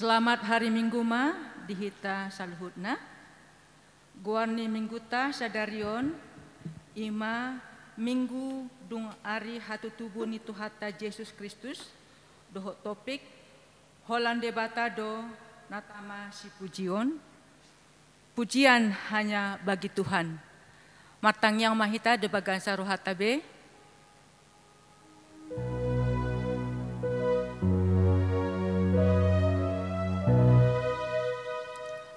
Selamat hari Minggu ma dihita saluhutna. Guarni minggu ta sadarion ima minggu dung ari hatu tubuh ni Tuhata Yesus Kristus dohok topik holande batado natama si pujion. Pujian hanya bagi Tuhan. Matang yang mahita de bagansa rohatabe.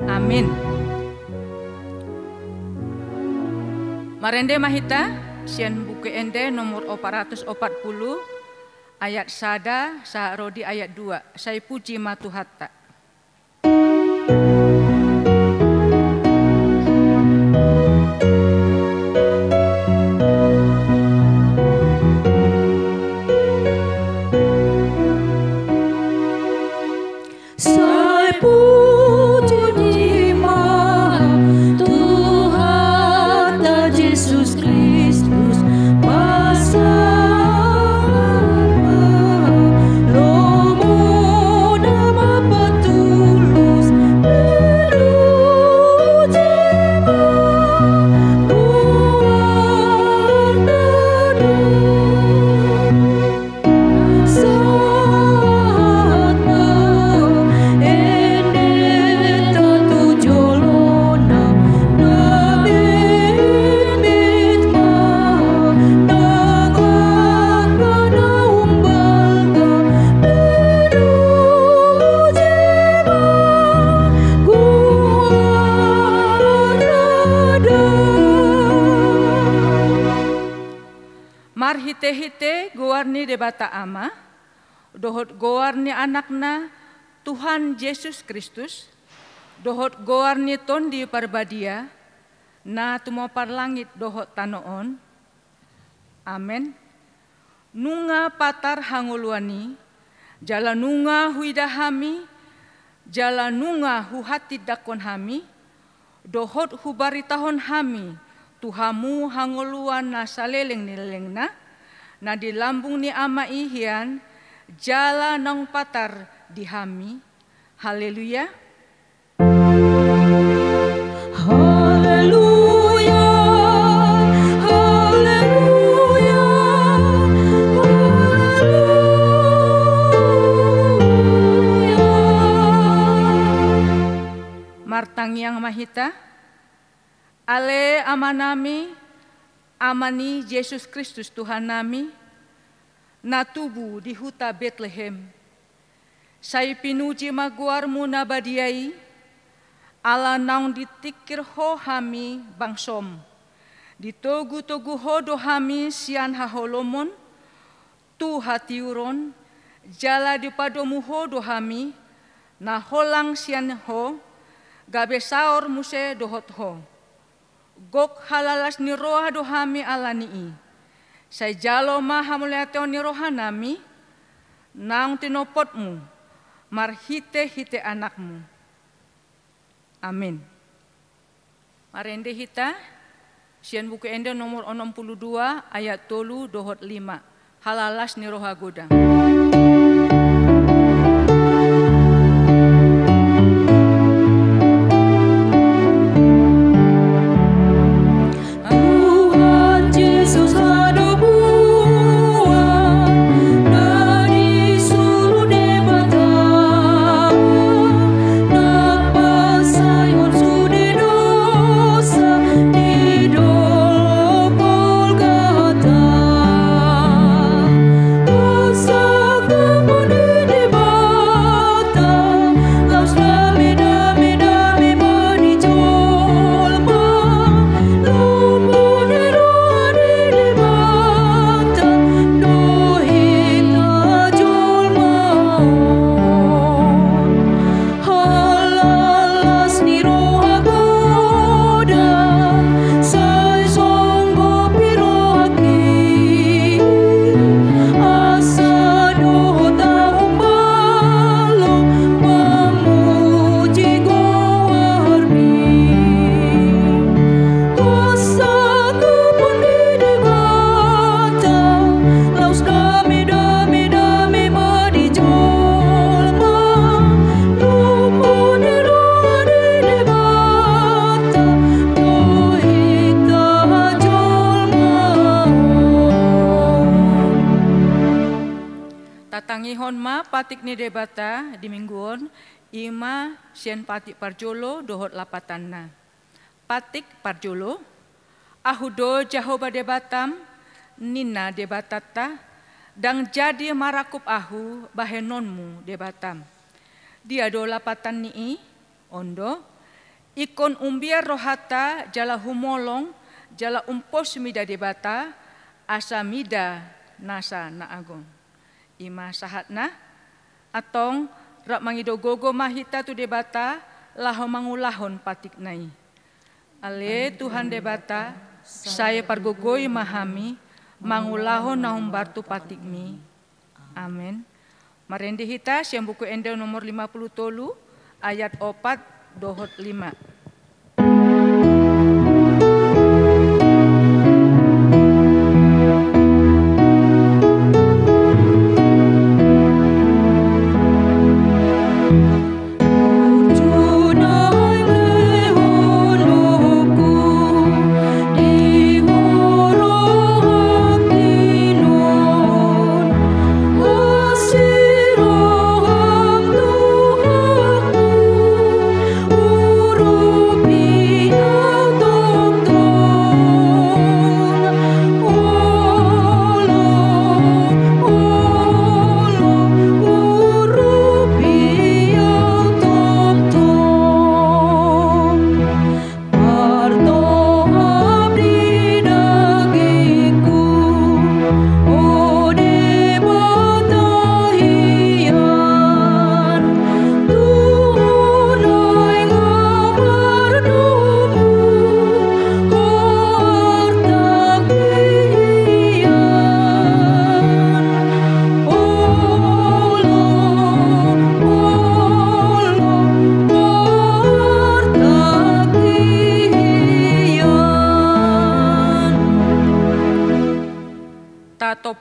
Amin. Marende mahita sian buku ende nomor 440 ayat sada sa rodi ayat 2. Saya puji matuhatta. Hite-hite goarni debata ama, dohot goarni anakna Tuhan Yesus Kristus, dohot goarni tondi parbadia, na tumopar langit dohot tanoon. Amen. Nunga patar hanguluani, jala nunga huidahami, jala nunga huhati dakon hami, dohot hubaritahon hami, Tuhamu hanguluan na saleleng nilelengna, na di lambung ni ama ihian, jala nang patar dihami. Haleluya. Haleluya. Haleluya. Haleluya. Martang yang mahita, ale amanami, amani Yesus Kristus Tuhan nami, na tubuh di huta Bethlehem. Saya pinuji maguarmu na badiai, ala naung ditikir ho hami bangsom. Ditogu-togu hodo hami sian haholomon, tu hatiuron, jala dipadomu hodo hami, na holang sian ho, gabe saor muse dohot ho. Gok halalas ni roha dohami alanii. Saya jalo maha muliateo ni roha nami, nang tinopotmu, marhite-hite anakmu. Amin. Marende hita, sian buku ende nomor 62 ayat 3 dohot 5. Halalas ni roha godang. Come on. Tangihon ma patik ni debata di mingguon ima sien patik parjolo dohot lapatanna. Patik parjolo ahudo jahoba debatam nina debatata dang jadi marakup ahu bahenonmu debatam. Dia do lapatan nii ondo ikon umbiar rohata jala humolong jala umpos mida debata asa mida nasa na agong. Ima sahatna atong rak mangidogogo mahita tu debata laho mangulahon patik nai. Ale Tuhan debata saya pargogoi mahami mangulahon nahum bartu patikmi. Amin. Marendi hita siang buku ende nomor 50 tolu ayat 4 dohot 5.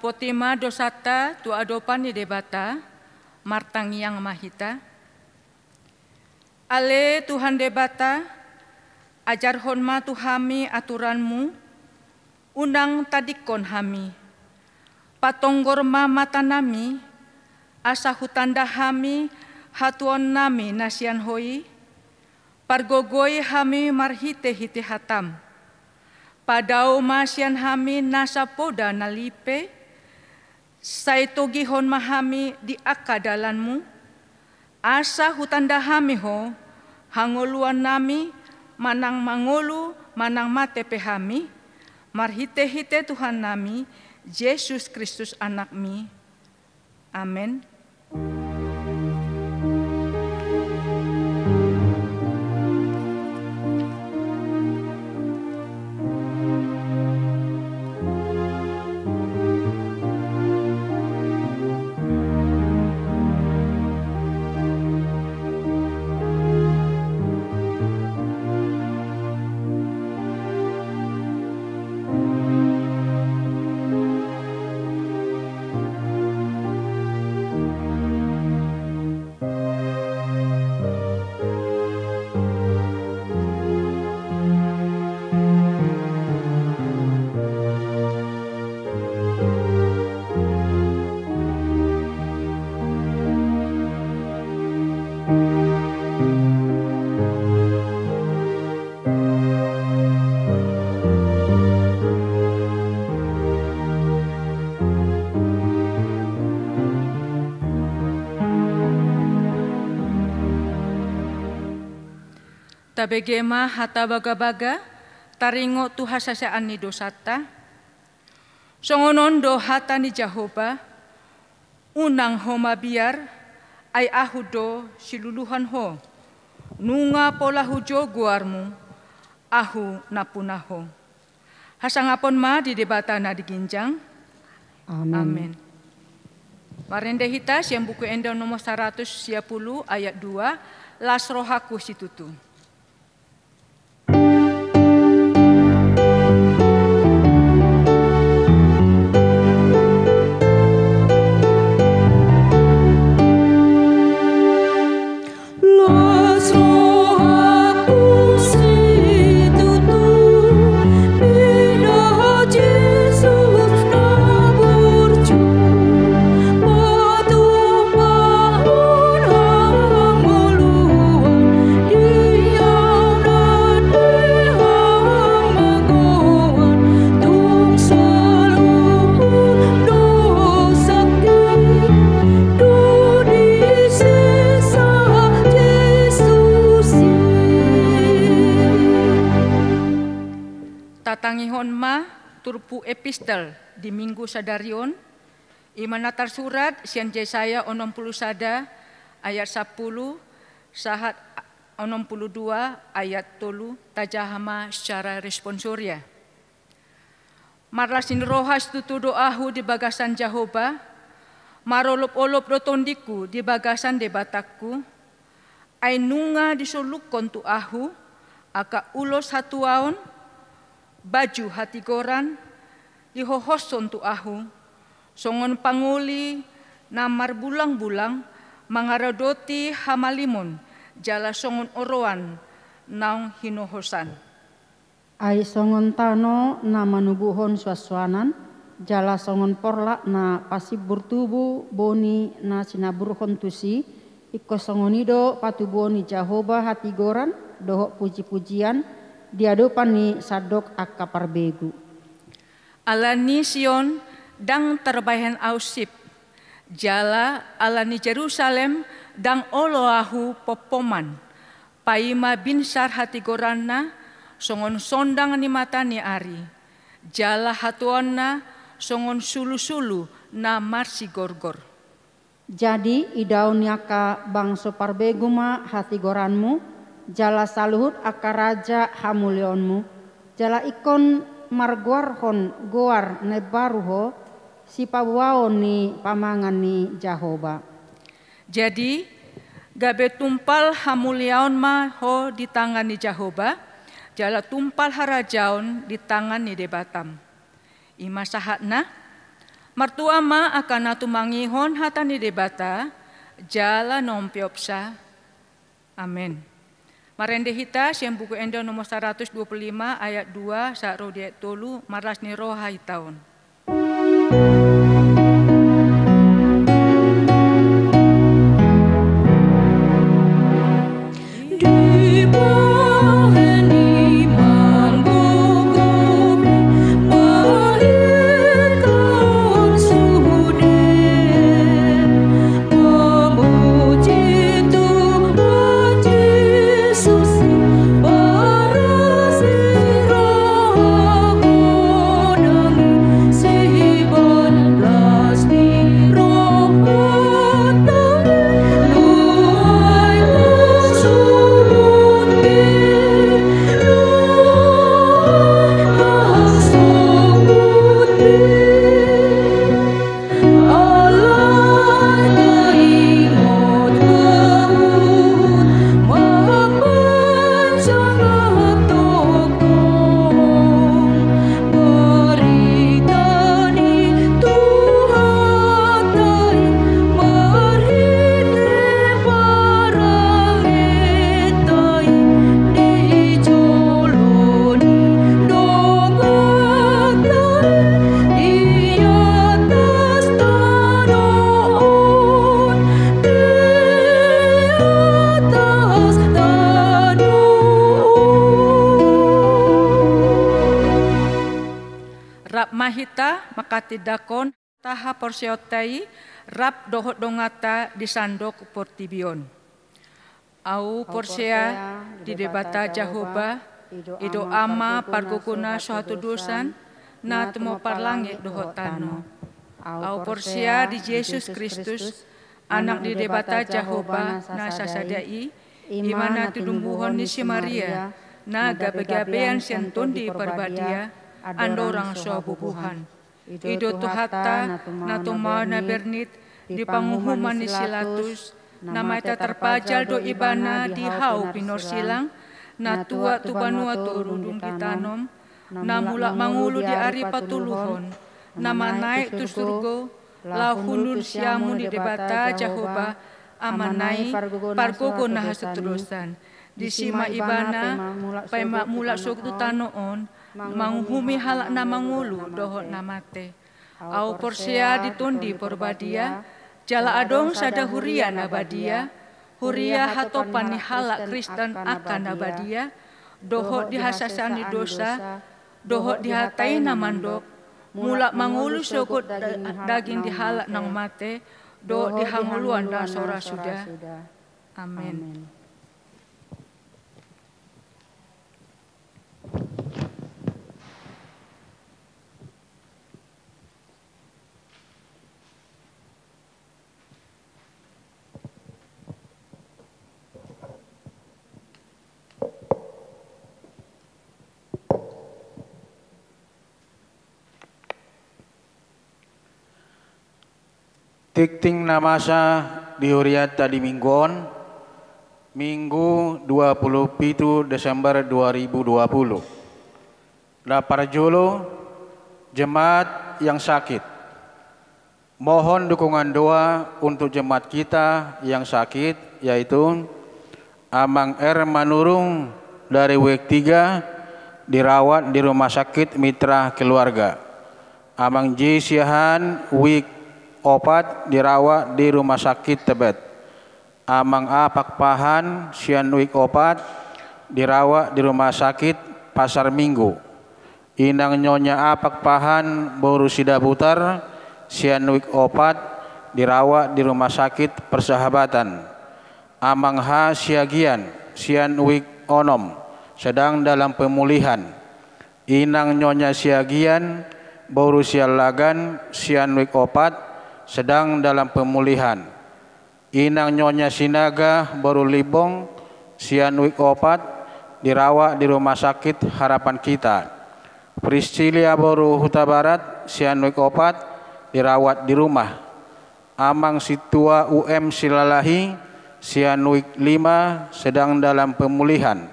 Potima dosata tu adopan ni debata martang yang mahita. Ale Tuhan debata ajar honma tu hami aturanmu undang tadikon hami patonggor mama tanami asa hutanda hami hatuon nami nasian hoi pargogoi hami marhite hite hatam padau masian hami nasa poda nalipe saitogi hon mahami di akadalanmu asa hutanda hami ho hangoluan nami manang mangolu manang mate pehami marhite hite Tuhan nami Yesus Kristus anakmi. Amin. Tabegema hata baga-baga taringo tu hasasaan ni dosata songonon do hata ni Jahoba unang homa biar ay ahudo siluluhan ho nunga pola hujo guarmu ahu napunaho hasangapon ma di debata na diginjang. Amin. Amin. Marende hita siang buku enda nomor 110 ayat 2 las rohaku situtu. Yesus na burju, madu epistel di Minggu Sadarion, imanatar surat sian Yesaya 61 ayat 10 sahat 62 ayat 3 tajahama secara responsoria. Marlasin rohas tutu doahu di bagasan Jahoba, marolop-olop rotondiku di bagasan debatakku, ainunga disolukon tu ahu, aka ulos hatuaon, baju hati goran, dihohoson tu ahu, songon panguli namar bulang-bulang, mangaradoti hamalimon, jala songon oroan, naung hinohosan. Ai songon tano na manubuhon suaswanan, jala songon porla na pasibur tubu boni na sinaburhon tusi, iko songonido patuboni Jahoba hati goran, dohok puji-pujian, diadopan ni sadok akka parbegu. Alani Sion dang terbayan ausip, jala alani Jerusalem dang oloahu popoman, paima binsar hati goranna, songon sondang ni mata ni ari, jala hatuanna songon sulu-sulu na marsi gorgor. Jadi idaun yaka bangso parbeguma hati goranmu, jala saluhut aka raja hamulionmu, jala ikon marguarhon goar ne baruho, si pabuaon ni pamangan ni Jahoba. Jadi gabe tumpal hamuliaon ma ho di tangan ni Jahoba, jala tumpal harajaon di tangan ni debatam. Ima sahatna, martua ma akan natu mangihon hata ni debata, jala nompiopsa. Amin. Marende hita siang buku endo nomor 125 ayat 2 saat rodiat tolu maras ni roha hitaon. Mahita makati dakon taha porsiotai rap dohot dongata di sandok portibion. Au porsia di debata Jahoba ido ama pargukuna suatu dosan na temo parlangit dohot tano. Au porsia di Yesus Kristus anak di debata Jahoba na sasadai imana tudumbuhon ni si Maria na gabe-gabean siantun di perbadia andorang suabubuhan. Ido tuhata na tumana bernit di panguhuman ni Silatus na maita terpajal do ibana di hau pinor silang na tua tubanua turudung ditanom na mulak mangulu di ari patuluhon na manaik tu surgo lahunun siamu di debata Jahoba amanai pargogo na seterusan di sima ibana pai mak mulak soktu tanoon manghumi halak na mangulu dohot namate. Au porsia ditundi porbadia, jala adong sada huria nabadia, huria hatopan ni halak Kristen akan nabadia, dohot dihasasani dosa, dohot dihatai namandok, mulak mangulu sokot daging dihalak nang mate, dohot dihanguluan dan sora sudah. Amin. Tikting namasa dihuriata di mingguon, Minggu 27 Desember 2020. Lapar julu jemaat yang sakit. Mohon dukungan doa untuk jemaat kita yang sakit, yaitu Amang R. Manurung dari WEK 3 dirawat di Rumah Sakit Mitra Keluarga. Amang J. Siahan WEK 4 dirawat di Rumah Sakit Tebet. Amang A. Pakpahan Sian WEK 4 dirawat di Rumah Sakit Pasar Minggu. Inang Nyonya A. Pakpahan Borusida Putar Sian WEK 4 dirawat di Rumah Sakit Persahabatan. Amang H. Siagian Sian WEK 6 sedang dalam pemulihan. Inang Nyonya Siagian Borusia Lagan Sian WEK 4 sedang dalam pemulihan. Inang Nyonya Sinaga Boru Libong Sian WEK 4 dirawat di Rumah Sakit Harapan Kita. Priscilia Boru Huta Barat Sian WEK 4 dirawat di rumah. Amang Situa UM Silalahi Sian WEK 5 sedang dalam pemulihan.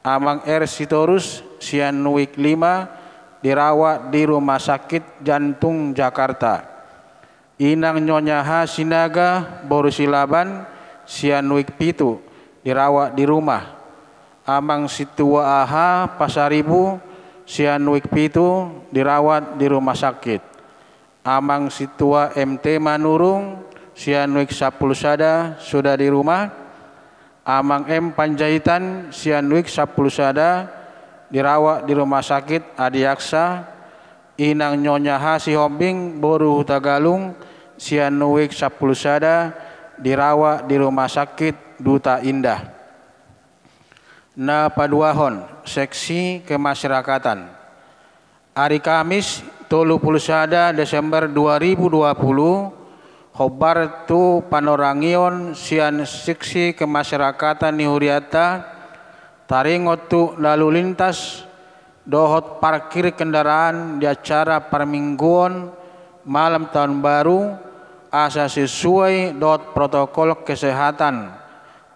Amang R. Sitorus Sian WEK 5 dirawat di Rumah Sakit Jantung Jakarta. Inang Nyonya H. Sinaga Borusilaban Sian WEK 7 dirawat di rumah. Amang Situa AH Pasaribu Sian WEK 7 dirawat di rumah sakit. Amang Situa MT Manurung Sian WEK 10 sada sudah di rumah. Amang M. Panjaitan Sian WEK 10 sada dirawat di Rumah Sakit Adiaksa. Inang Nyonya H. Sihombing Boru Tagalung Sian WEK 10 sada dirawat di Rumah Sakit Duta Indah. Na Paduahon Seksi Kemasyarakatan. Hari Kamis 30 sada Desember 2020 khobar tu panorangion Sian Seksi Kemasyarakatan Nihuriata taringotu lalu lintas dohot parkir kendaraan di acara permingguan malam tahun baru asa sesuai dot protokol kesehatan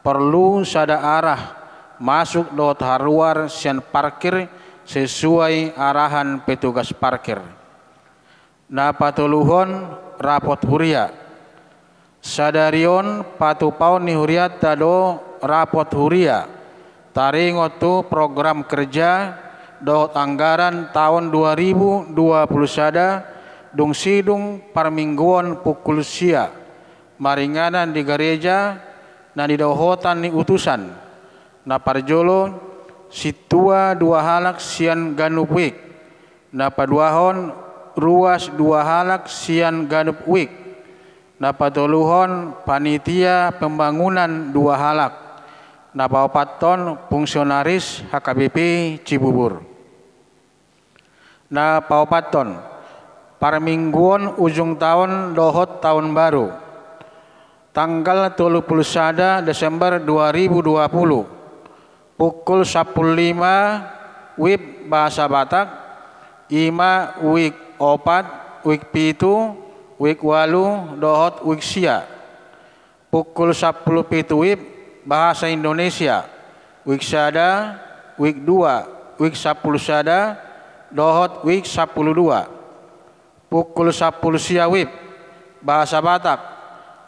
perlu sada arah masuk dot haruar sian parkir sesuai arahan petugas parkir. Na patuluhon rapot huria sadarion patupaun ni huria tado rapot huria taringotu program kerja dot anggaran tahun 2020 sada dung sidung parmingguan pukul sia maringanan di gereja na di dohotan ni utusan na parjolo situa dua halak sian ganup wik na paduahon ruas dua halak sian ganup wik na patuluhon panitia pembangunan dua halak na paopaton fungsionaris HKBP Cibubur. Na paopaton parmingguan ujung tahun dohot tahun baru tanggal 31 Desember 2020 pukul 15 WIB bahasa Batak ima WEK 4 WEK 7 WEK 8 dohot WEK sia pukul 10 pitu WIB bahasa Indonesia WEK sada WEK 2 WEK 10 sada dohot WEK 12 pukul 10 sia WIB bahasa Batak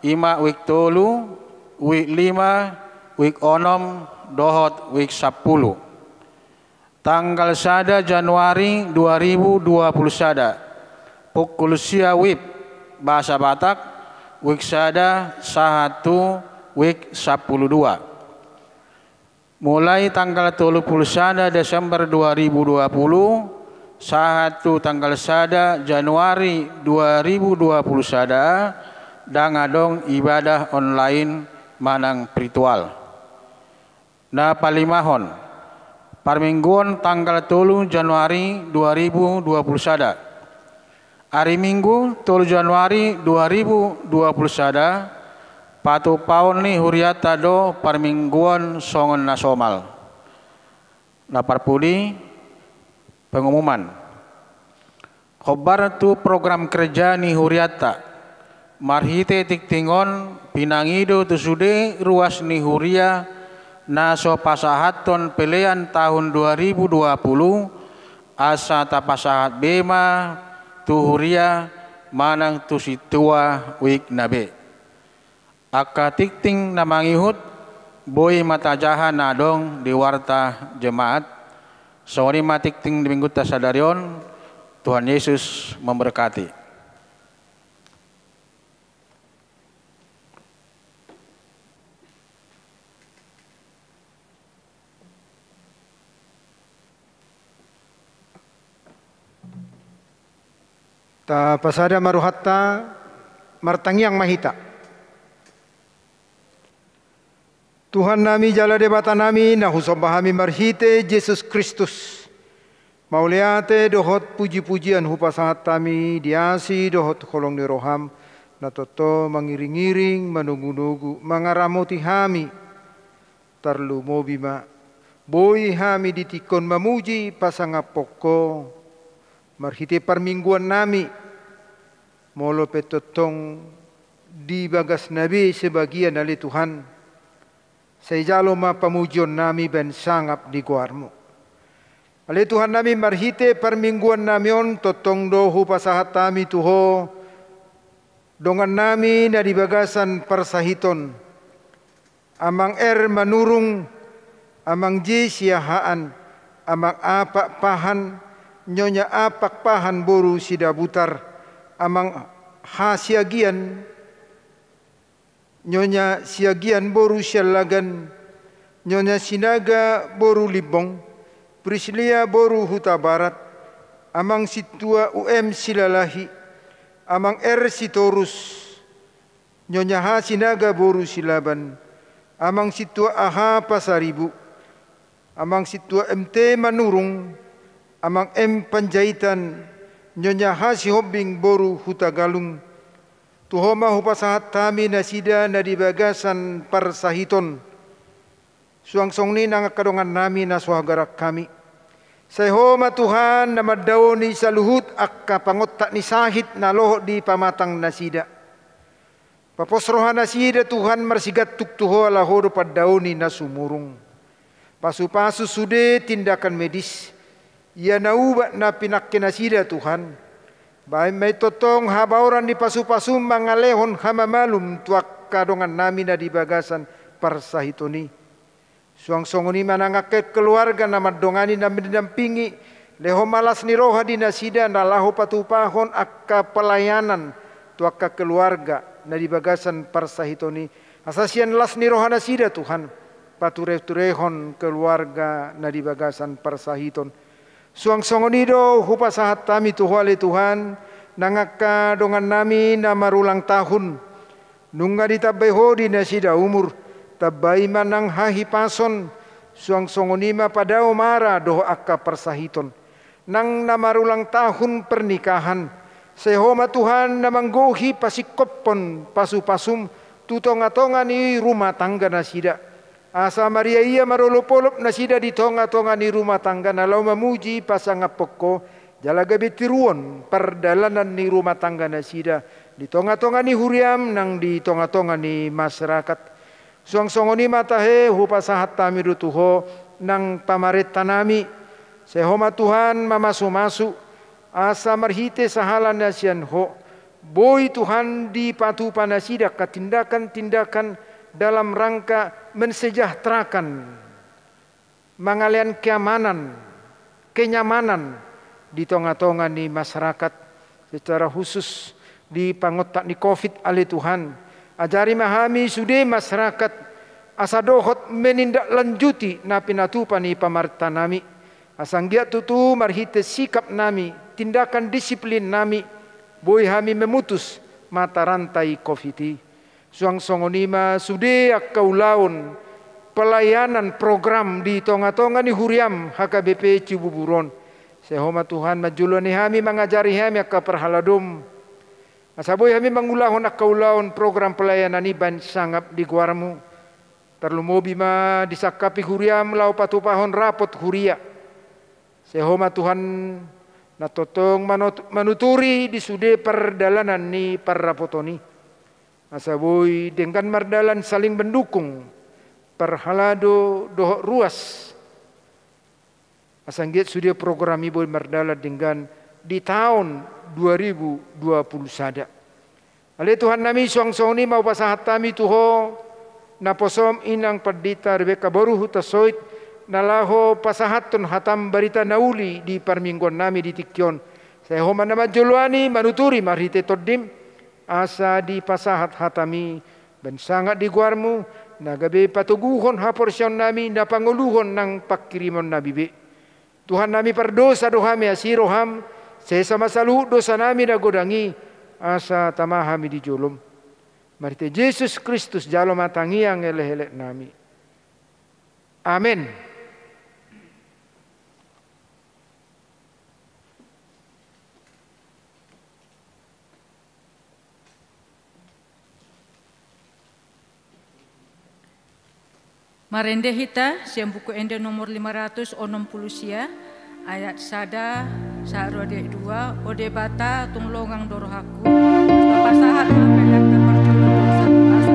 ima WEK 3 WEK 5 WEK 6 dohot WEK 10 tanggal sada Januari 2020 sada pukul sia WIB bahasa Batak WEK sada 1 WEK 12 mulai tanggal 31 Desember 2020 tanggal sada Januari 2020 sada dangadong ibadah online manang ritual. Na palimahon parmingguan tanggal 3 Januari 2020 sada hari Minggu 3 Januari 2020 sada patu paun ni huriata do parmingguan songon nasomal. Na parpudi pengumuman khobar tu program kerja ni huriata marhite tiktingon pinangido tusude ruas ni huria na so pasahaton pelean tahun 2020 asa tapasahat bema tuhuria manang tusitua wik nabe. Aka tikting na mangihut boy matajahan na dong di warta jemaat. Sorry matikting di minggu tasadarion. Tuhan Yesus memberkati. Ta pasada maruhatta martangiang mahita. Tuhan nami jala debata nami na husabahami marhite Yesus Kristus. Mauliate dohot puji-pujian hupasahat tami diasi dohot kolong ni roham na toto mangiring-iring manungu-nugu mangaramoti hami tarlu mobima boy hami ditikon mamuji pasangapoko marhite parmingguan nami molo petotong di bagas nabi sebagian dari Tuhan. Saya jalo ma pamujon nami ben sangap di guarmu. Ale Tuhan nami marhite permingguan namion totong dohu pasahat tami tuho. Dongan nami na di bagasan persahiton. Amang manurung, amang siahaan, amang apak pahan, nyonya apak pahan boru sidabutar, amang hasiagian, nyonya siagian boru syalagan, nyonya sinaga boru libong, prislia boru huta barat, amang situa silalahi, amang sitorus, nyonya sinaga boru silaban, amang situa aha pasaribu, amang situa MT manurung, amang panjaitan, nyonya sihobing boru huta galung, tuhoma hupasahat tami nasida na di bagasan parsahiton. Suangsong ni nang kadongan nami na suhagarak kami. Sayhoma Tuhan na madaw ni sa luhut akka pangotak ni sahit na loho di pamatang nasida. Paposrohan nasida Tuhan marsigat tuktuho alahodo padaw ni na sumurung. Pasu-pasu sude tindakan medis. Ia naubat na pinakkin nasida Tuhan. Baik may totong habauran di pasu-pasum mangalehon hamamalum tuak kadongan nami na di bagasan parsahitoni. Suang-songoni manangaket keluarga na madongani na mendampingi leho malas ni roha di nasida na laho patupahon akka pelayanan tuak ka keluarga na di bagasan parsahitoni. Asasian las ni roha nasida Tuhan patureh-turehon keluarga na di bagasan parsahiton. Suang songonido hupasahat tami tuhale Tuhan nangaka dongan nami na marulang tahun nunga ditabeho di nasida umur tabai manang hahi pason suang songonima pada umara doh akka persahiton nang namarulang tahun pernikahan sehoma Tuhan namanggohi pasikopon pasu-pasum tutonga-tonga ni rumah tangga nasida. Asa Maria ia marolopolop nasida di tonga-tonga ni rumah tangga nalau memuji pasangapoko jalaga betiruon perdalanan ni rumah tangga nasida di tonga-tonga ni huriam nang di tonga-tonga ni masyarakat. Suang-songoni matahe hupasahat tami dutuho nang pamaret tanami sehoma Tuhan mamasu-masu asa marhite sahalan nasian ho boy Tuhan di patu panasida katindakan-tindakan dalam rangka mensejahterakan mangalian kenyamanan di tonga-tonga ni masyarakat secara khusus di pangotak ni COVID ali Tuhan ajari mahami sude masyarakat asa dohot menindaklanjuti na pinatupan ni pamarta nami asanggia tutu marhite sikap nami tindakan disiplin nami boy hami memutus mata rantai COVID. Suang songonima sude akaulaun pelayanan program di tonga-tonga ni huriam HKBP Cibuburon. Sehoma Tuhan majulani hami mengajari hami akka perhaladum. Asaboy hami mangulahon akaulaun program pelayanan iban sangap di guarmu. Terlumobi ma disakapi huriam lau patupahon rapot huria. Sehoma Tuhan natotong manuturi di sude perdalanan ni parrapotoni. Asaboi dengan mardalan saling mendukung. Perhalado dohok ruas. Asanggit sudah program ibu mardala dengan di tahun 2020 sada. Ale Tuhan nami suang-suang ni mau pasahat tami tuho na posom inang perdita Rebeka baru hutasoit nalaho pasahatun hatam barita nauli di parmingguan nami di Tikyon. Saya homa nama joluani manuturi marhite todim asa di pasahat hatami ben sangat di guarmu nagabe patuguhon haporsyon nami na panguluhon ng pakirimon nabi be. Tuhan nami perdosa dohami asiroham saya sama salu dosa nami na godangi asa tamahami di jolom. Marite Yesus Kristus jalo matangi yang eleh-eleh nami. Amin. Marende hita siang buku ende nomor 560 sia ayat sada sarode 2 ode bata tunglongang dorohaku pasahat mapelan keperjuangan satu asa.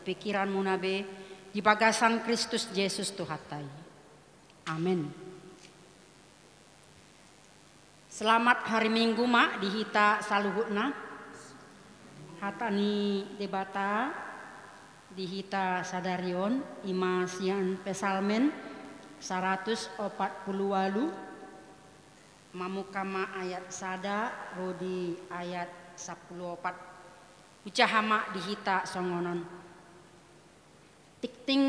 Pikiran munabe di bagasan Kristus Yesus Tuhatai. Amin. Selamat hari Minggu mak dihita saluhutna. Hatani debata dihita sadarion ima sian pesalmen 140 walu mamukama ayat sada rodi ayat 14 ucahama dihita songonon. Tikting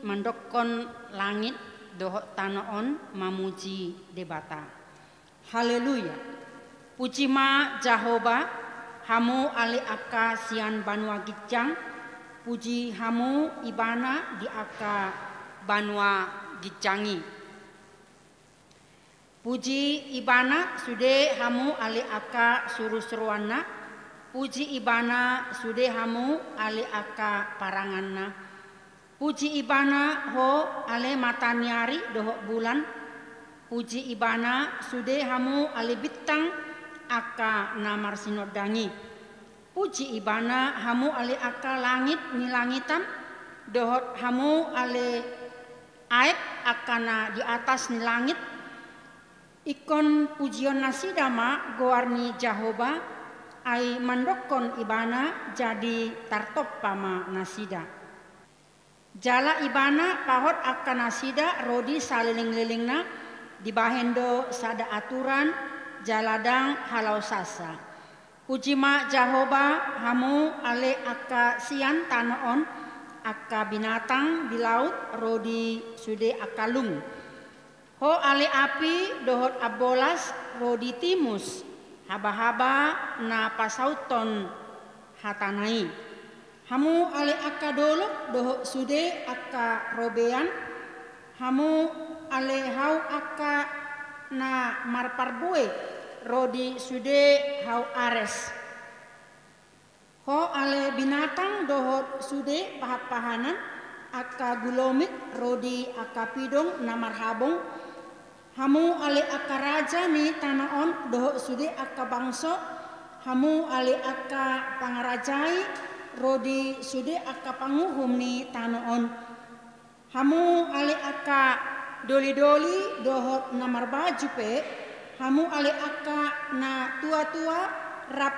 mandokon langit dohok tanoon mamuji debata. Haleluya. Puji ma Jehovah hamu ali aka sian banua gicang. Puji hamu ibana di aka banua gicangi. Puji ibana sude hamu ali aka suru-suruana. Puji ibana sude hamu ali aka paranganna. Puji ibana ho ale matanyari dohok bulan. Puji ibana sude hamu ale bintang aka namar sinodangi. Puji ibana hamu ale aka langit ni langitan. Dohot hamu ale aib akana di atas ni langit. Ikon pujion nasidama goarni Jehovah ai mandokon ibana jadi tartop pama nasida. Jala ibana pahot akan nasida rodi saliling-lilingna di bahendo sada aturan jaladang halau sasa. Ujima Jahoba hamu ale aka sian tanoon aka binatang di laut rodi sude akalung. Ho ale api dohot abolas rodi timus haba-haba na pasauton hatanai. Hamu ale aka dolok dohot sude aka robean. Hamu ale hau aka na marparbue rodi sude hau ares. Ho ale binatang dohot sude pahapahanan aka gulomit rodi aka pidong na marhabong. Hamu ale aka raja ni tanaon dohot sude aka bangso. Hamu ale aka pangarajai rodi sude aka panguhum ni tanaon. Hamu ale aka doli-doli dohot na marbaju pe. Hamu ale aka na tua-tua rap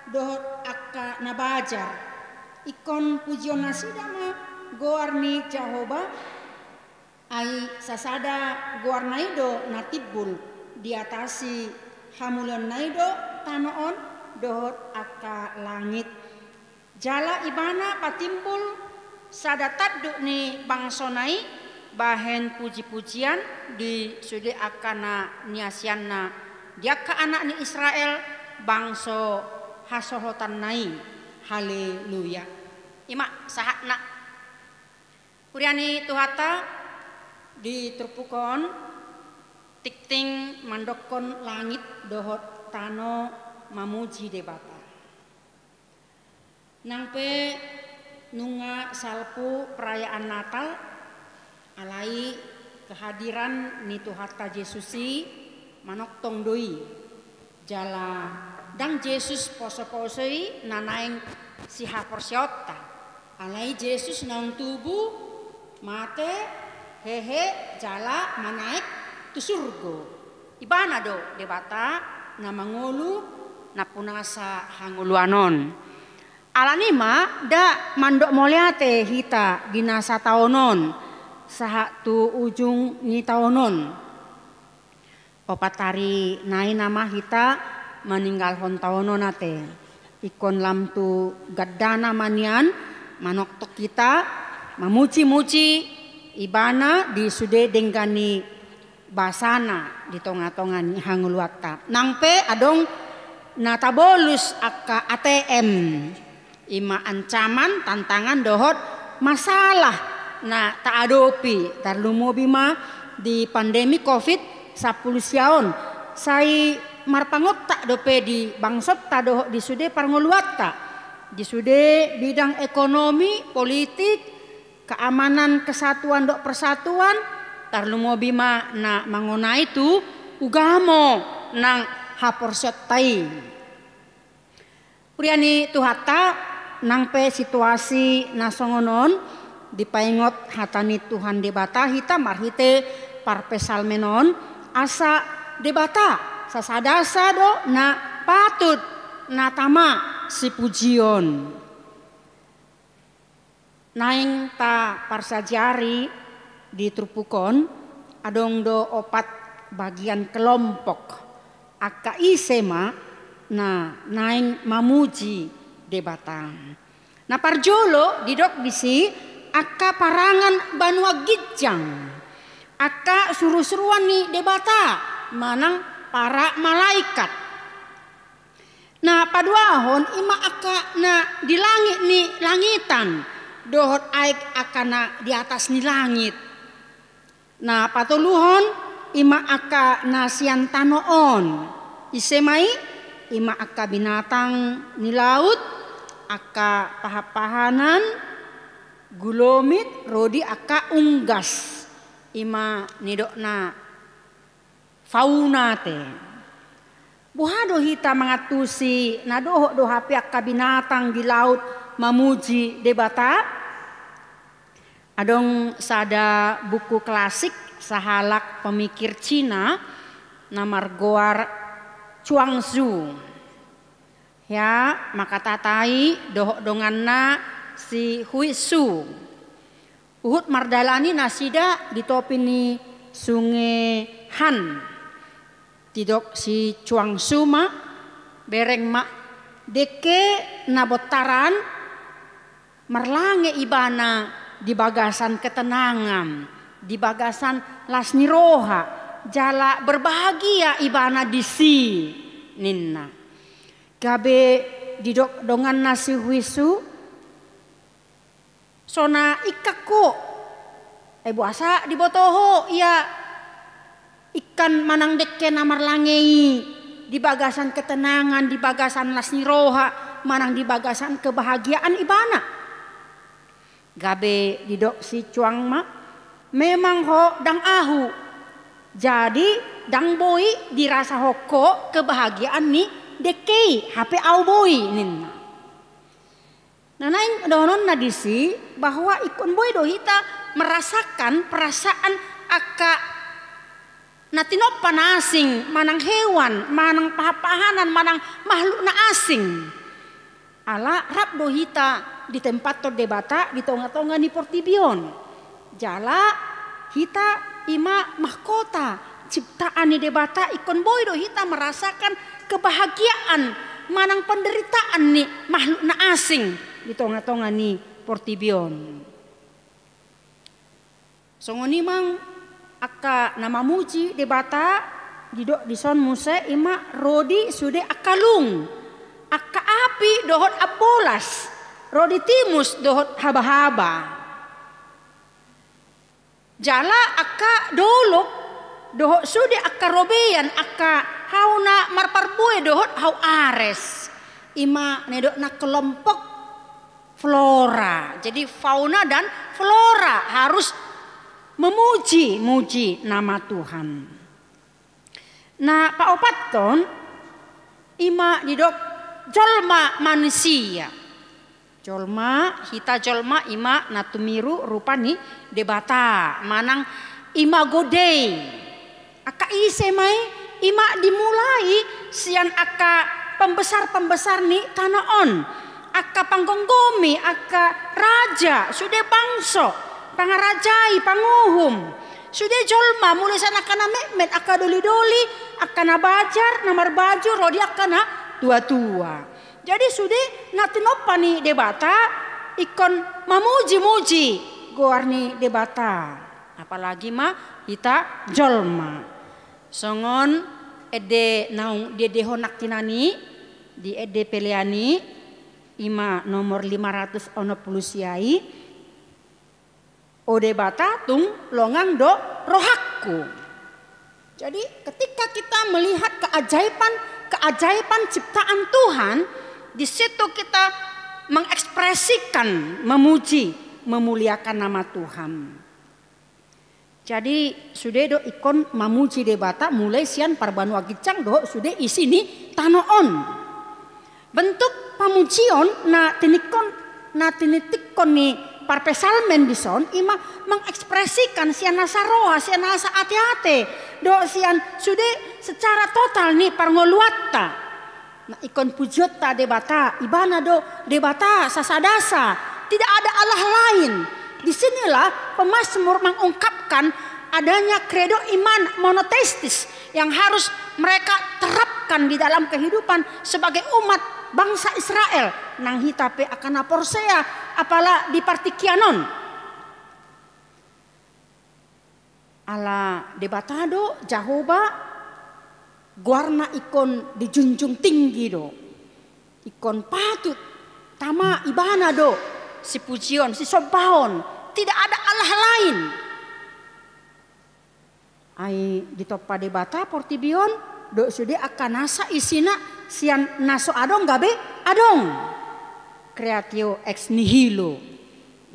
dohot aka na bajar. Ikon pujion nasidama goarni Jahoba ai sasada goarnaido natibul diatasi hamulion naido tanoon dohot aka langit. Jala ibana patimbul sada taddu ni bangsonai bahen puji-pujian di sude akana niasianna diaka anak ni Israel bangso hasohotan nai. Haleluya. Ima sahatna Kuriani tuhata di terpukon tikting mandokon langit dohot tano mamuji debata. Nangpe nunga salpu perayaan Natal alai kehadiran ni tuhata Yesusi manok tong doi jala dang Yesus poso-posoi nanaing si haporsiota alai Yesus naung tubuh mate hehe jala manaik tu surgo. Ibana do debata na mangulu na punasa hanguluanon. Alanima da mandok moleate hita ginasa taonon saha tu ujung ni taonon. Opatari nai nama hita meninggal hon taonon ate. Ikon lam tu gaddana manian manok tok kita mamuci-muci ibana di sude denggani basana di tonga-tongan hanguluata. Nangpe adong natabolus aka ATM. Ima ancaman tantangan dohot masalah na taadopi tarlumo bima di pandemi COVID 10 siaon sai marpangot tak dope di bangsot ta dohot di sude parngoluata di sude bidang ekonomi politik keamanan kesatuan dok persatuan tarlumo bima na mangona itu ugamo nang haporsetai. Priani tuhata nangpe situasi nasongonon dipaingot hatani Tuhan debata hita marhite parpesalmenon asa debata sasadasa do na patut na tama si pujion. Naing ta parsajari di Trupukon adong do opat bagian kelompok aka isema na naing mamuji debatang. Na parjolo didok bisi aka parangan banua gijang aka suru-suruan ni debata manang para malaikat. Na paduahon ima aka na di langit ni langitan dohot aik akana di atas ni langit. Nah patuluhon ima aka nasian tanoon. Isemai ima aka binatang ni laut, aka pahapahanan, gulomit, rodi aka unggas. Ima nidokna fauna te. Buhado hita mangatusi na dohot dohapi aka binatang di laut mamuji debata. Adong sada buku klasik sahalak pemikir Cina namar goar Chuangzu. Ya, maka tatai dohok donganna si Hui Su. Uhud mardalani nasida ditopini sungai Han. tidok si cuang suma bereng mak deke nabotaran merlange ibana di bagasan ketenangan, di bagasan lasniroha, jala berbahagia ibana disi ninna. Gabe didok dongan nasi huisu sona ikako buasa di botoho iya ikan manang deke namar langei di bagasan ketenangan, di bagasan lasniroha, manang di bagasan kebahagiaan ibana. Gabe didok si cuang mak memang ho dang ahu. Jadi dang boi dirasa hoko kebahagiaan ni dekei HP au boi ninna. Nanaing donon nadisi bahwa ikon boi dohita merasakan perasaan aka natino panasing manang hewan, manang pahapahanan, manang makhluk na asing. Ala rap dohita di tempat to debata di tonga-tonga ni Portibion. Jala hita ima mahkota ciptaan ni debata ikon boy dohita merasakan kebahagiaan manang penderitaan ni makhluk na asing di tonga-tonga ni Portibion. Songoni mang aka nama muji debata di son muse ima rodi sude akalung aka api dohot abolas rodi timus dohot haba-haba jala aka dolok dohot sude aka robeyan aka hauna marparbue dohot hau ares ima nedok na kelompok flora. Jadi fauna dan flora harus memuji nama Tuhan. Nah Pak Opaton ima didok jolma manusia. Jolma hita jolma ima natumiru rupani debata manang ima godei. Aka ise mai ima dimulai sian aka pembesar-pembesar ni tanaon. Aka panggonggomi, aka raja, sudah bangso, pangarajai, panguhum. Sudah jolma mulai sana kana mekmet, aka doli-doli, aka na bajar, namar baju, rodi aka na tua-tua. Jadi sudah natinopa ni debata, ikon mamuji-muji goarni debata. Apalagi mah kita jolma. Songon ede naung dede honak tinani di ede peleani. Ima nomor 500 ono pulusiai ode batatung longang do rohakku. Jadi ketika kita melihat keajaiban ciptaan Tuhan, di situ kita mengekspresikan, memuji, memuliakan nama Tuhan. Jadi sudah do ikon mamuji debata mulai sian parbanu agicang do sudah isini tanoon. Bentuk pamujion na tinitikon ni parpesalmen bison ima mengekspresikan sian nasa roha, sian nasa hati-hati do sian sudah secara total ni parngoluatta. Nah ikon pujiota debata ibana do debata sasadasa tidak ada Allah lain. Disinilah pemazmur mengungkapkan adanya kredo iman monoteistis yang harus mereka terapkan di dalam kehidupan sebagai umat bangsa Israel nang hitape akan aporsea apala di partikianon ala debatado Jahoba guarna ikon dijunjung tinggi do ikon patut tama ibana do si pujion si sobaon tidak ada Allah lain ai ditopa debata Portibion do sudah akan nasa isina sian naso adong gabe adong creatio ex nihilo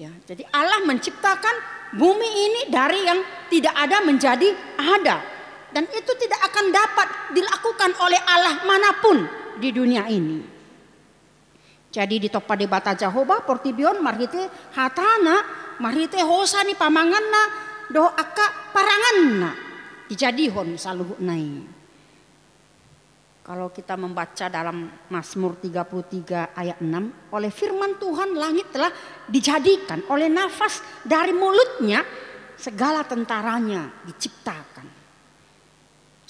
ya. Jadi Allah menciptakan bumi ini dari yang tidak ada menjadi ada dan itu tidak akan dapat dilakukan oleh Allah manapun di dunia ini. Jadi di topa debata Jahoba Portibion marhite hatana marhite hosani pamanganna do aka paranganna dijadihon saluhu nai. Kalau kita membaca dalam Mazmur 33 ayat 6, oleh firman Tuhan langit telah dijadikan, oleh nafas dari mulutnya segala tentaranya diciptakan.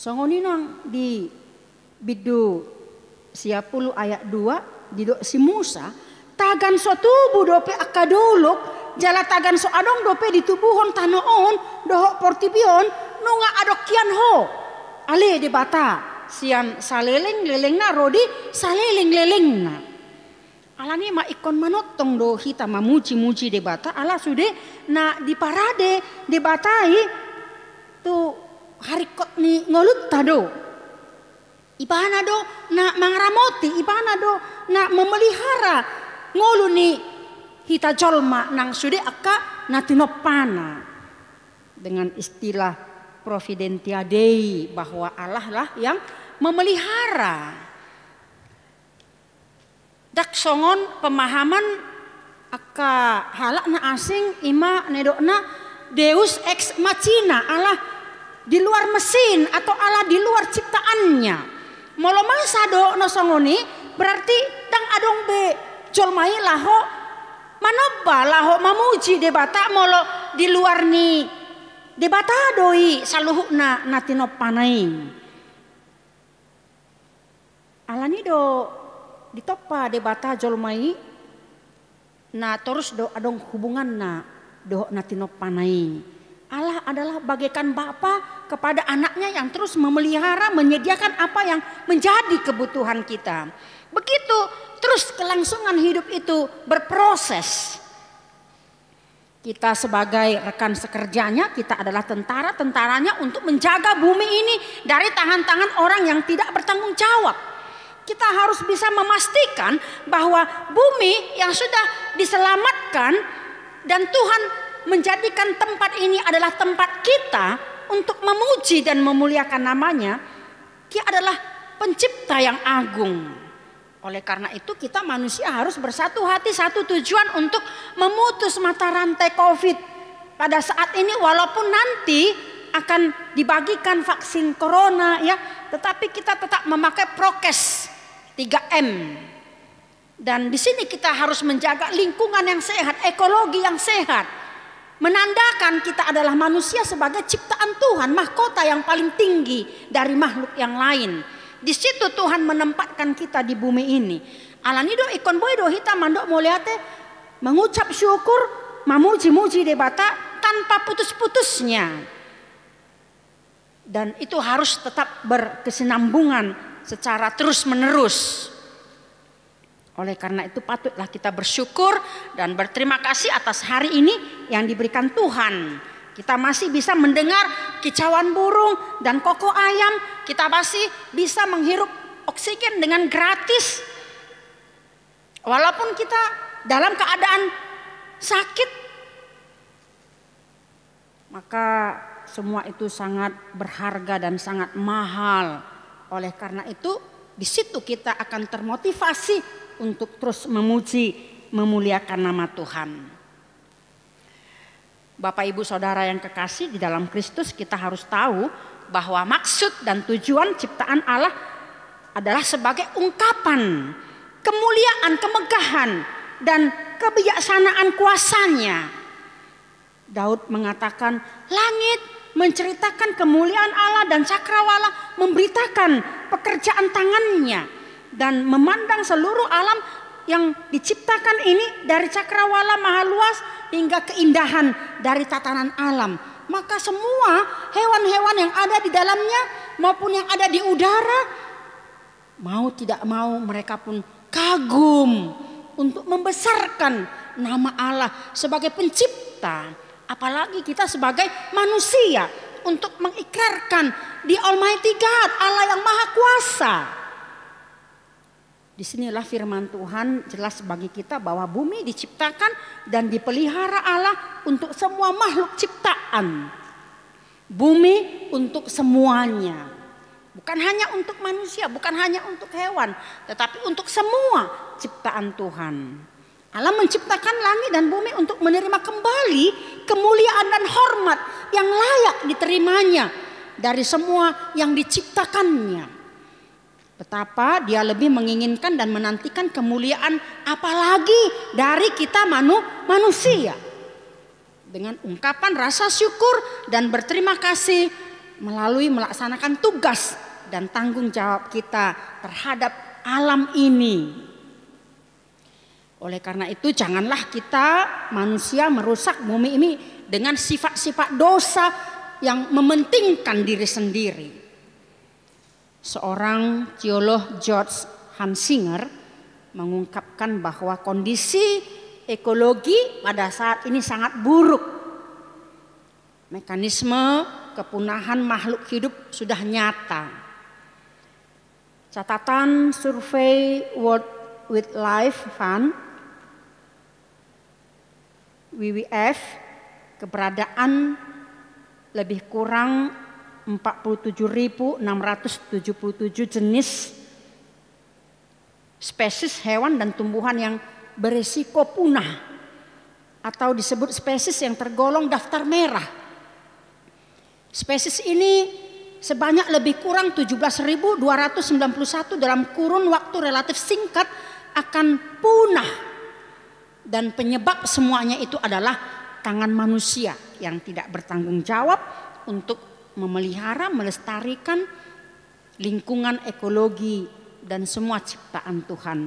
Songoninang di bidu 10 ayat 2 di si Musa tagan so tubuh dope akadolok jala tagan so adong dope di tubuhon tanoon dohok portibion nunga adokian ho ale di bata sian saleleng lelengna rodi saleleng lelengna alani ma ikon manotong do hita mamuji-muji de bata ala sude na di parade de batai tu harikot ni ngolut tado ibana do na mangramoti ibana do na memelihara ngolu ni hita jolma nang sude akka na tinopana dengan istilah providentia Dei bahwa Allah lah yang memelihara. Dak songon pemahaman aka halak na asing ima nedokna Deus ex machina Allah di luar mesin atau Allah di luar ciptaannya. Molo masa do no songoni berarti dang adong be jolmai laho manoba laho mamuji debata molo di luar ni debata doi saluhukna natino panai. Alani do ditopa debata jolmai na terus do adong hubungan na do natino panai. Allah adalah bagaikan Bapa kepada anaknya yang terus memelihara, menyediakan apa yang menjadi kebutuhan kita. Begitu terus kelangsungan hidup itu berproses. Kita sebagai rekan sekerjanya, kita adalah tentara-tentaranya untuk menjaga bumi ini dari tangan-tangan orang yang tidak bertanggung jawab. Kita harus bisa memastikan bahwa bumi yang sudah diselamatkan dan Tuhan menjadikan tempat ini adalah tempat kita untuk memuji dan memuliakan namanya. Dia adalah pencipta yang agung. Oleh karena itu kita manusia harus bersatu hati, satu tujuan untuk memutus mata rantai COVID. Pada saat ini walaupun nanti akan dibagikan vaksin corona ya, tetapi kita tetap memakai prokes 3M. Dan di sini kita harus menjaga lingkungan yang sehat, ekologi yang sehat. Menandakan kita adalah manusia sebagai ciptaan Tuhan, mahkota yang paling tinggi dari makhluk yang lain. Di situ Tuhan menempatkan kita di bumi ini. Alanido ikon boy do hita mandok moliate mengucap syukur, memuji-muji debata tanpa putus-putusnya. Dan itu harus tetap berkesinambungan secara terus-menerus. Oleh karena itu patutlah kita bersyukur dan berterima kasih atas hari ini yang diberikan Tuhan. Kita masih bisa mendengar kicauan burung dan koko ayam. Kita masih bisa menghirup oksigen dengan gratis. Walaupun kita dalam keadaan sakit. Maka semua itu sangat berharga dan sangat mahal. Oleh karena itu di situ kita akan termotivasi untuk terus memuji, memuliakan nama Tuhan. Bapak Ibu Saudara yang kekasih di dalam Kristus, kita harus tahu bahwa maksud dan tujuan ciptaan Allah adalah sebagai ungkapan kemuliaan, kemegahan dan kebijaksanaan kuasanya. Daud mengatakan, langit menceritakan kemuliaan Allah dan cakrawala memberitakan pekerjaan tangannya. Dan memandang seluruh alam yang diciptakan ini dari cakrawala maha luas hingga keindahan dari tatanan alam. Maka semua hewan-hewan yang ada di dalamnya maupun yang ada di udara, mau tidak mau mereka pun kagum untuk membesarkan nama Allah sebagai pencipta. Apalagi kita sebagai manusia untuk mengikrarkan di Almighty God, Allah yang maha kuasa. Disinilah firman Tuhan jelas bagi kita bahwa bumi diciptakan dan dipelihara Allah untuk semua makhluk ciptaan. Bumi untuk semuanya. Bukan hanya untuk manusia, bukan hanya untuk hewan, tetapi untuk semua ciptaan Tuhan. Allah menciptakan langit dan bumi untuk menerima kembali kemuliaan dan hormat yang layak diterimanya dari semua yang diciptakannya. Betapa dia lebih menginginkan dan menantikan kemuliaan apalagi dari kita manusia. Dengan ungkapan rasa syukur dan berterima kasih, melalui melaksanakan tugas dan tanggung jawab kita terhadap alam ini. Oleh karena itu janganlah kita manusia merusak bumi ini dengan sifat-sifat dosa yang mementingkan diri sendiri. Seorang teolog George Hunsinger mengungkapkan bahwa kondisi ekologi pada saat ini sangat buruk. Mekanisme kepunahan makhluk hidup sudah nyata. Catatan survei World Wildlife Fund WWF, keberadaan lebih kurang 47.677 jenis spesies hewan dan tumbuhan yang berisiko punah atau disebut spesies yang tergolong daftar merah. Spesies ini sebanyak lebih kurang 17.291 dalam kurun waktu relatif singkat akan punah. Dan penyebab semuanya itu adalah tangan manusia yang tidak bertanggung jawab untuk memelihara, melestarikan lingkungan ekologi dan semua ciptaan Tuhan.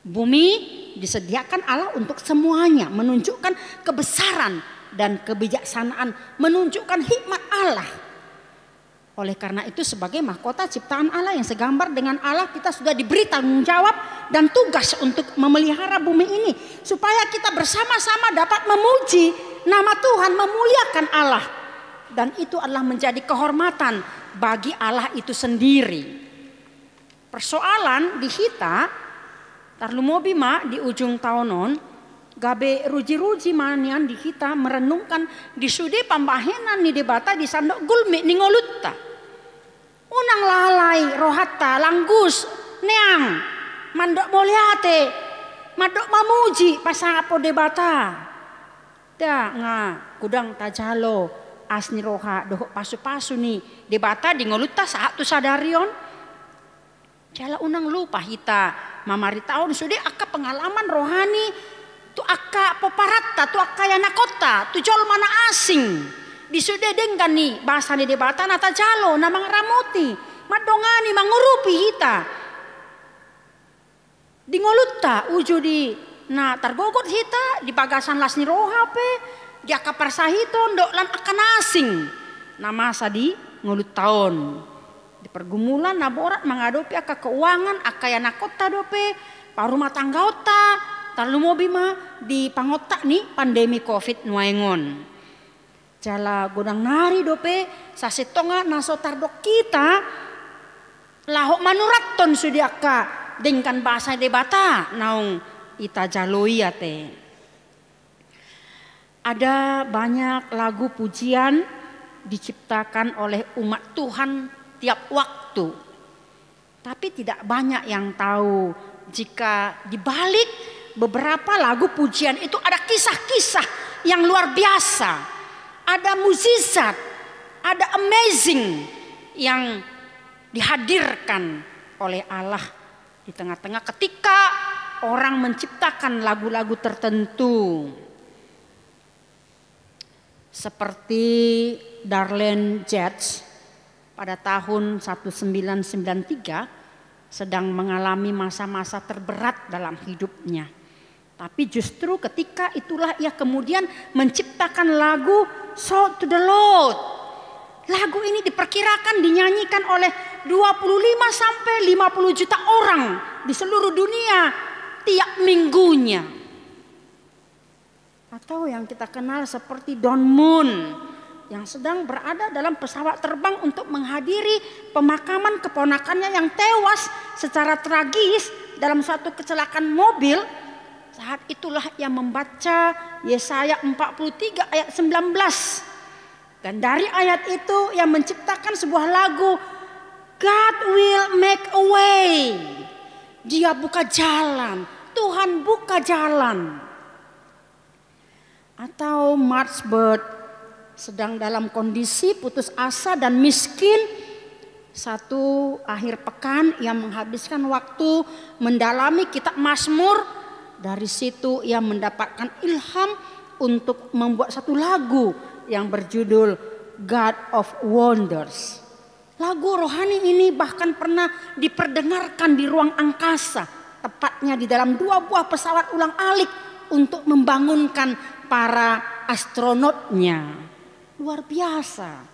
Bumi disediakan Allah untuk semuanya, menunjukkan kebesaran dan kebijaksanaan, menunjukkan hikmat Allah. Oleh karena itu sebagai mahkota ciptaan Allah yang segambar dengan Allah, kita sudah diberi tanggung jawab dan tugas untuk memelihara bumi ini supaya kita bersama-sama dapat memuji nama Tuhan, memuliakan Allah, dan itu adalah menjadi kehormatan bagi Allah itu sendiri. Persoalan di kita tarlumobi ma di ujung tahunon gabe ruji-ruji manian di kita merenungkan di sude pambahenan ni debata di sandok gulmi ni ngolutta unang lalai rohatta langgus neang mandok moliate mandok mamuji pasang apo debata da nga kudang tajalo asni roha dohok pasu-pasu ni debata di ngolutta saat tu sadarion jala unang lupa hita mamari tahun sude akka pengalaman rohani tu akka poparatta tu akka yana kota tu jol mana asing disude denggan ni bahasa ni debata nata jalo namang ramuti madongani mangurupi hita di ngolutta uju di na targogot hita di bagasan lasni roha pe di akka parsahiton dok lan akan asing nama sadi ngolut tahun di pergumulan naborat mengadopi akka keuangan akka yana kota dope parumah tangga ota tarlumobi ma di pangotak ni pandemi covid nuaengon jala godang nari dope sasetonga naso tardok kita lahok manuraton sudi akka dengkan bahasa debata naung ita jaloi ate. Ada banyak lagu pujian diciptakan oleh umat Tuhan tiap waktu, tapi tidak banyak yang tahu jika di balik beberapa lagu pujian itu ada kisah-kisah yang luar biasa, ada mukjizat, ada amazing yang dihadirkan oleh Allah di tengah-tengah ketika orang menciptakan lagu-lagu tertentu. Seperti Darlene Jets pada tahun 1993 sedang mengalami masa-masa terberat dalam hidupnya. Tapi justru ketika itulah ia kemudian menciptakan lagu Shout to the Lord. Lagu ini diperkirakan dinyanyikan oleh 25 sampai 50 juta orang di seluruh dunia tiap minggunya. Atau yang kita kenal seperti Don Moon yang sedang berada dalam pesawat terbang untuk menghadiri pemakaman keponakannya yang tewas secara tragis dalam suatu kecelakaan mobil. Saat itulah ia membaca Yesaya 43 ayat 19. Dan dari ayat itu ia menciptakan sebuah lagu God will make a way. Dia buka jalan, Tuhan buka jalan. Atau March Bird sedang dalam kondisi putus asa dan miskin. Satu akhir pekan ia menghabiskan waktu mendalami kitab Mazmur. Dari situ ia mendapatkan ilham untuk membuat satu lagu yang berjudul God of Wonders. Lagu rohani ini bahkan pernah diperdengarkan di ruang angkasa, tepatnya di dalam 2 buah pesawat ulang-alik untuk membangunkan para astronotnya. Luar biasa.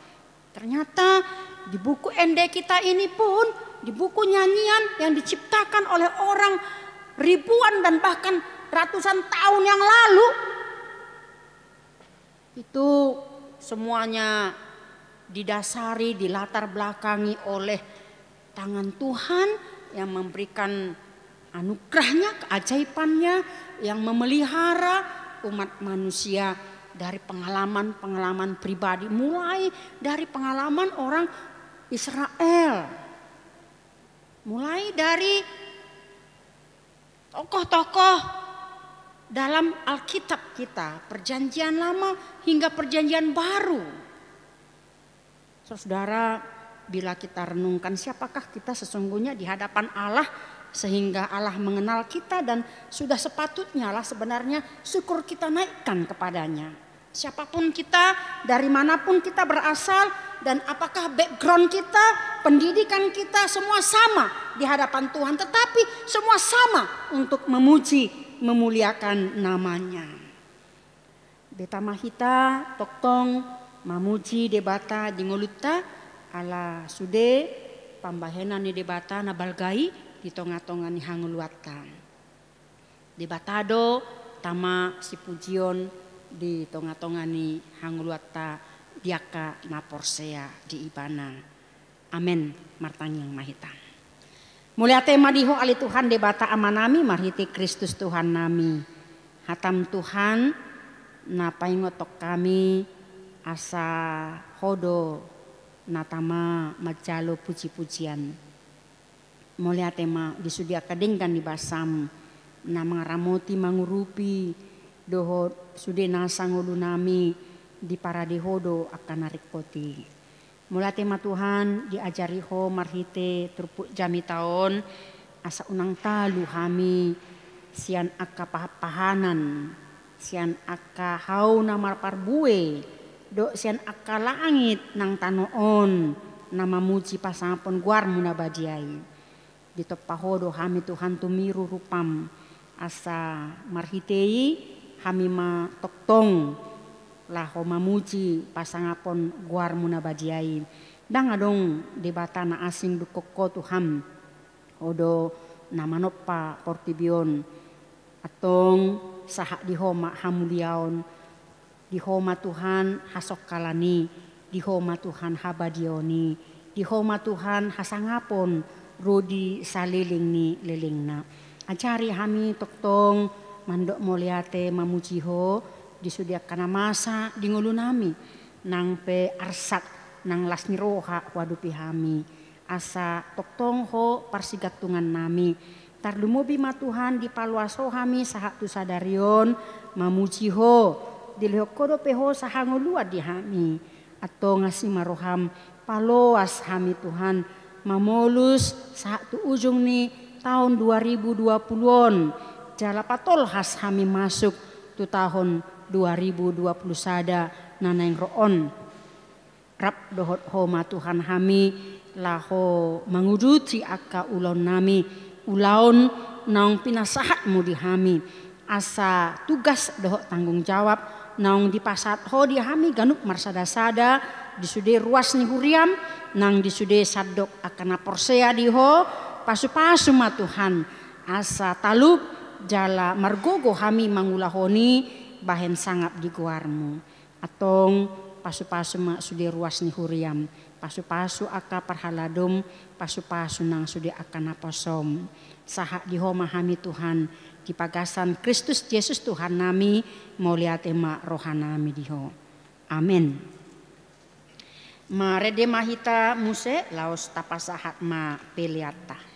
Ternyata di buku ND kita ini pun, di buku nyanyian yang diciptakan oleh orang ribuan dan bahkan ratusan tahun yang lalu, itu semuanya didasari, dilatar belakangi oleh tangan Tuhan yang memberikan anugerahnya, keajaibannya, yang memelihara umat manusia dari pengalaman-pengalaman pribadi, mulai dari pengalaman orang Israel, mulai dari tokoh-tokoh dalam Alkitab kita, Perjanjian Lama hingga Perjanjian Baru. Saudara, bila kita renungkan siapakah kita sesungguhnya di hadapan Allah, sehingga Allah mengenal kita dan sudah sepatutnya lah sebenarnya syukur kita naikkan kepadanya. Siapapun kita, dari manapun kita berasal, dan apakah background kita, pendidikan kita, semua sama di hadapan Tuhan, tetapi semua sama untuk memuji, memuliakan namanya. Beta mahita toktong mamuji debata di ngoluta ala sude pambahenan ni debata na balgai di tonga-tonga ni hanguluatan. Debatado tama si pujion di tonga-tonga ni hanguluata diaka na porsea di ibana. Amen martanyang mahita. Mulia tema diho ali Tuhan debata amanami marhiti Kristus Tuhan nami. Hatam Tuhan na paingotok kami asa hodo natama majalo puji-pujian. Mulia tema disudia kadengkan di basam na mangaramoti mangurupi doho sude nasangulu nami di paradehodo akan narikpoti. Mulia tema Tuhan diajari ho marhite turpuk jami taon asa unang talu hami sian akka pahanan sian akka hau namar parbue do sian akka langit nang tanoon nama muji pasangapon guar muna badiai. Dito pahodo hami Tuhan tumiru rupam asa marhitei hami ma toktong laho mamuji pasangapon guar muna badiai. Dang adong debata na asing dukoko Tuhan odo namanopa portibion atong saha dihoma hamuliaon. Dihoma Tuhan hasok kalani, dihoma Tuhan habadioni, dihoma Tuhan hasangapon rodi saliling ni lelingna. Acari hami toktong mandok moliate mamujiho disudiakan masa di ngulu nami nang pe arsak nang lasni roha wadupi hami asa toktong ho parsigatungan nami tardumobi ma Tuhan di paluaso hami sahat tu sadarion mamujiho dilihokodo peho sahangolua di hami atau ngasih maroham paloas hami Tuhan mamolus saat tu ujung ni tahun 2020-on jala patol has hami masuk tu tahun 2020 sada naneng roon rap dohot homa Tuhan hami laho manguduti akka ulon nami ulaon naong pinasahatmu di hami asa tugas dohot tanggung jawab naong di pasat ho di hami ganuk marsada-sada disude ruas ni huriam nang disude sadok akan porsea di ho pasu-pasu ma Tuhan asa talub jala margogo hami mangulahoni bahen sangap di guarmu atong pasu-pasu ma sude ruas ni huriam pasu-pasu aka parhaladum pasu-pasu nang sude akan aposom saha di ho mahami Tuhan di pagasan Kristus Yesus Tuhan nami mulia tema rohanami diho. Amin. Marede mahita muse laos tapasahat ma peliata.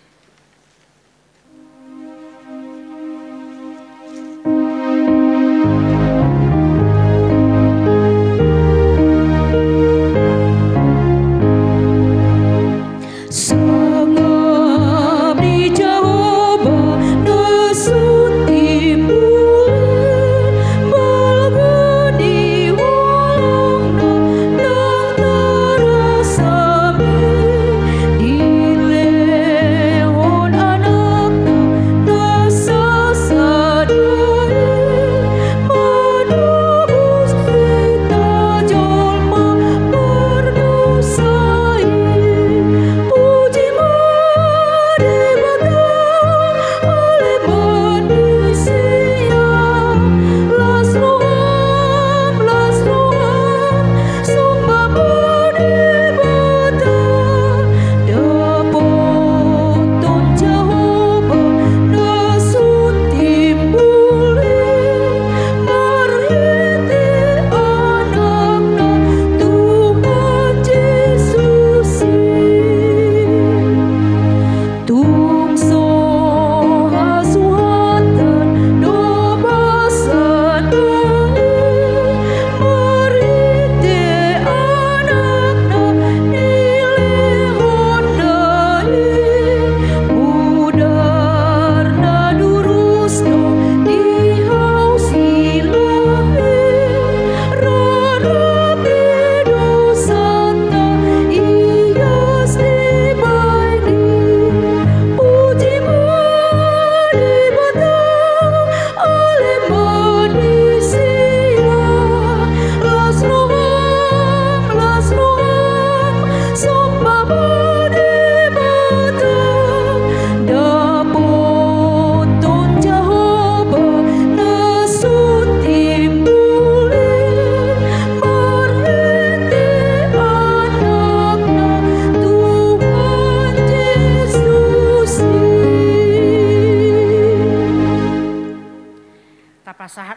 Thank you.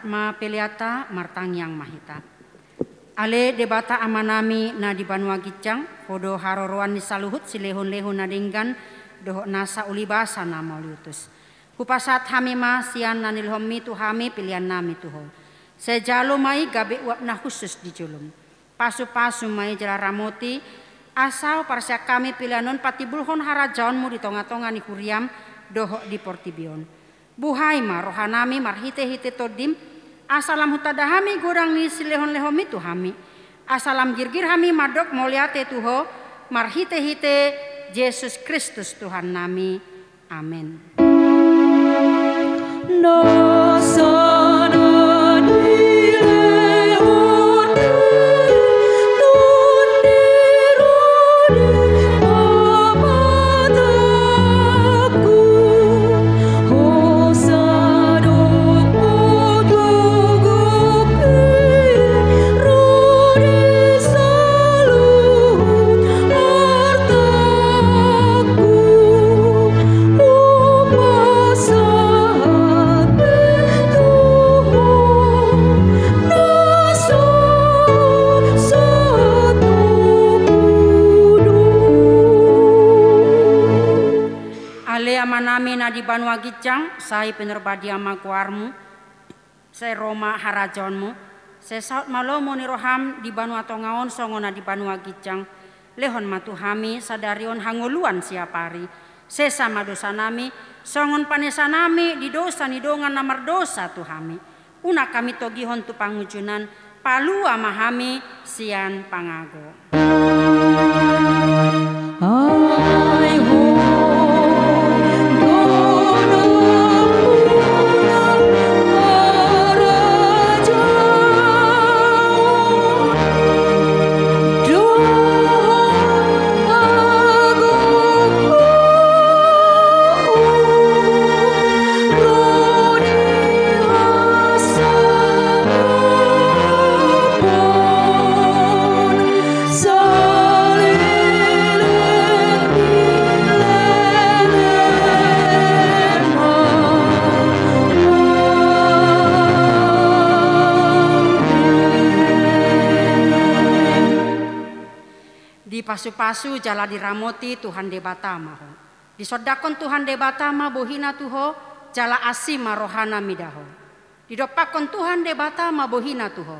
ma peliata martang yang mahita. Ale debata amanami na di Banua Gicang, hodo haroroan ni saluhut silehon-lehon na dinggan, doho nasa ulibasa na mauliutus. Kupasat hami ma sian na nilhomi tu hami pilihan nami tuho. Sejalo mai gabe uap na khusus di julum. Pasu-pasu mai jala ramoti, asal parsia kami pilihanon patibulhon harajaonmu di tonga-tonga ni kuriam, doho di portibion. Buhai ma rohanami marhite-hite todim, asalam hutadahami gorang ni silehon-lehomi tu hami. Asalam girgir hami madok moliate tuho, marhite-hite Yesus Kristus Tuhan nami. Amin. Di Banua Gicang, saya penerbadi ama kuarmu, saya Roma harajonmu, saya saut malomo ni roham di Banua Tongaon songona di Banua Gicang, lehon matuhami sadarion hangoluan siapari, saya sama dosa nami, songon panesa nami di dosa ni dongan namar dosa tuhami, una kami togihon tu pangujunan, palu amahami sian pangago. Pasu-pasu jala diramoti Tuhan debatama ho. Disodakon Tuhan debatama bohina tuho jala asima rohana midaho. Didopakon Tuhan debatama bohina tuho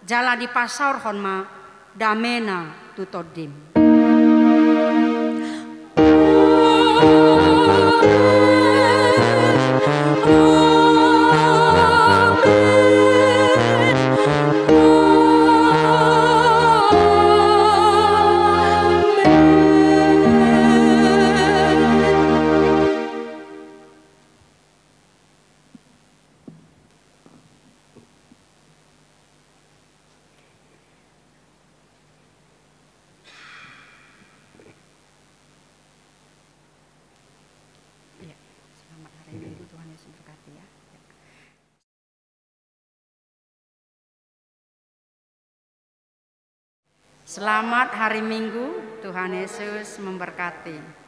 jala dipasaur honma damena tutodim. Selamat hari Minggu, Tuhan Yesus memberkati.